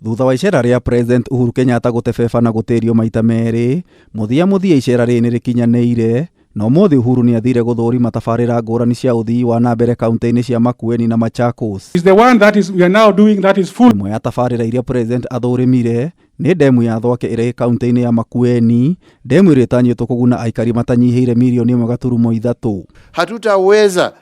Thutha wa icera ria President Uhuru Kenyatta gutebeba na gutirio maita meri, muthia icera ri ni rikinyanĩire, no muthi Uhuru ni athire guthũrima tabarĩra ngũrani cia uthii wa na mbere kaunti-inĩ cia Makueni na Machakos. Is the one that we are now doing that is full. Imwe ya tabarĩra iria President athũrimire ni demu ya Thwake ĩrĩ kaunti-inĩ ya Makueni, demu ĩrĩa ĩtanyĩtwo kũguna aikari matanyihiire milioni 1.3. Hatutaweza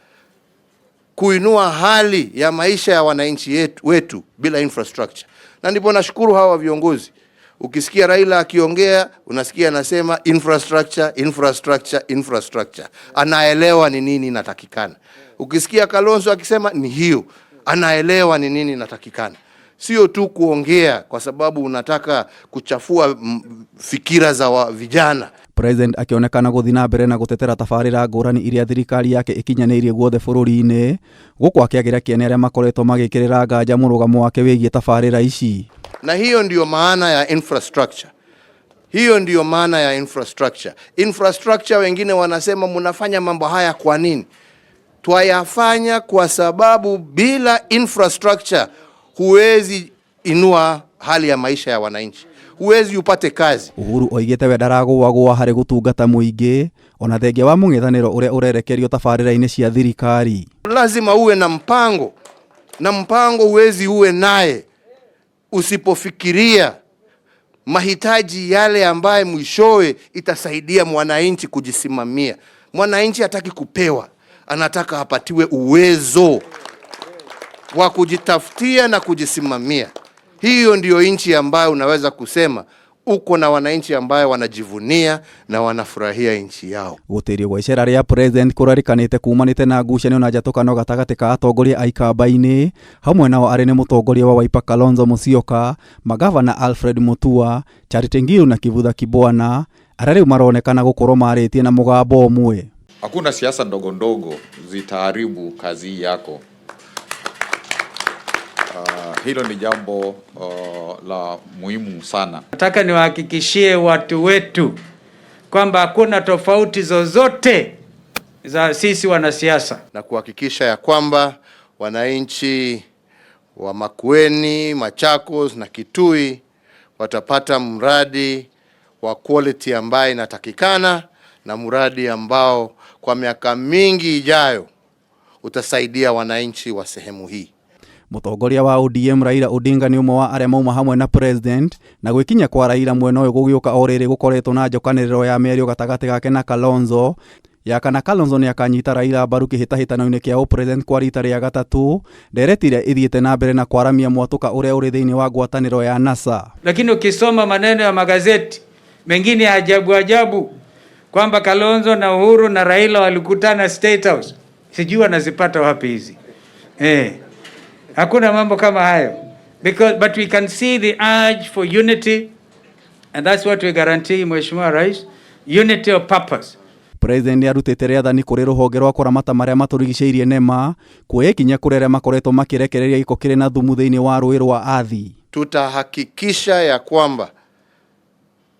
kuinua hali ya maisha ya wananchi wetu bila infrastructure. Na ndipo nashukuru hawa viongozi. Ukisikia Raila akiongea, unasikia anasema infrastructure, infrastructure, infrastructure. Anaelewa ni nini inatakikana. Ukisikia Kalonzo akisema ni hiyo, anaelewa ni nini inatakikana. Sio tu kuongea kwa sababu unataka kuchafua fikira za vijana. President akionekana guthi na mbere na gutetera tabarĩra ngũrani iria thirikari yake ikinyanĩirie guothe bũrũri-inĩ, gũkũ akĩagĩra kĩene arĩa makoretwo magĩkĩrĩra nganja mũrũgamo wake wĩgiĩ tabarĩra ici. Na hiyo ndiyo maana ya infrastructure. Hiyo ndiyo maana ya infrastructure. Infrastructure wengine wanasema mnafanya mambo haya kwa nini? Twayafanya kwa sababu bila infrastructure huwezi inua hali ya maisha ya wananchi. Huwezi upate kazi. Uhuru oigĩte we ndaragũagũa harĩ gũtungata mũingĩ, ona thengia wa mũng'ethanĩro ũrĩa ũrerekerio tabarĩra-inĩ cia thirikari. Lazima uwe na mpango. Na mpango huwezi uwe naye usipofikiria mahitaji yale ambaye mwishowe itasaidia mwananchi kujisimamia. Mwananchi hataki kupewa, anataka apatiwe uwezo wa kujitafutia na kujisimamia. Hiyo ndiyo nchi ambayo unaweza kusema uko na wananchi ambayo wanajivunia na wanafurahia nchi yao. Gutirio gwa icera ria President kurarikanite kumanite na ngucanio na njatũkano gatagatĩ ka atongoria a ikamba-inĩ, hamwe nao arĩ nĩ mũtongoria wa Wiper Kalonzo Musyoka, magavana Alfred Mutua, Charity Ngilu na Kivutha Kibwana, arĩa rĩu maronekana gũkorwo marĩtie na mũgambo ũmwe. Hakuna siasa ndogo ndogo zitaharibu kazi yako. Hilo ni jambo la muhimu sana. Nataka niwahakikishie watu wetu kwamba hakuna tofauti zozote za sisi wanasiasa, na kuhakikisha ya kwamba wananchi wa Makueni, Machakos na Kitui watapata mradi wa quality ambayo inatakikana, na mradi ambao kwa miaka mingi ijayo utasaidia wananchi wa sehemu hii. Mũtongoria wa ODM Raila Odinga ni ũmwe wa arĩa mauma hamwe na President, na gwĩkinya kwa Raila mwena ũyũ gũgĩũka o rĩrĩ gũkoretwo na njokanĩrĩro ya mĩario gatagatĩ gake na Kalonzo. Yakana Kalonzo nĩ akanyita Raila mbaru kĩhĩtahĩtano-inĩ kĩa President kwa rita rĩa gatatũ, nderetire ithiĩte na mbere na kwaramia mwatũka ũrĩa ũrĩ thĩinĩ wa ngwatanĩro ya NASA. Lakini ukisoma maneno ya magazeti mengine ajabu kwamba Kalonzo na Uhuru na Raila walikutana State House, sijui wanazipata wapi hizi. Hakuna mambo kama hayo. But we can see the urge for unity, and that's what we guarantee, Mheshimiwa Rais, unity of purpose. President arutĩte rĩathani kũrĩ rũhonge rwa kũramata marĩa matũrigicĩirie NEMA kwĩkinya kũrĩ arĩa makoretwo makĩrekereria gĩko kĩrĩ na thumu thĩinĩ wa rũĩ rwa Athi. Tutahakikisha ya kwamba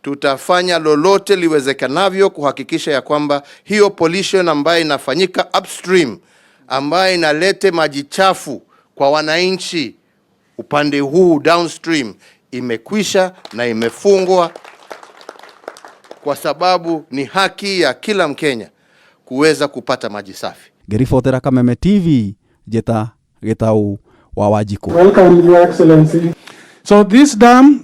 tutafanya lolote liwezekanavyo kuhakikisha ya kwamba hiyo pollution ambayo inafanyika upstream, ambayo inalete maji chafu kwa wananchi upande huu downstream, imekwisha na imefungwa, kwa sababu ni haki ya kila Mkenya kuweza kupata maji safi. Ngĩribotera Kameme TV, Jeta Gĩtaũ wa Wanjikũ. Welcome, Your Excellency. So this dam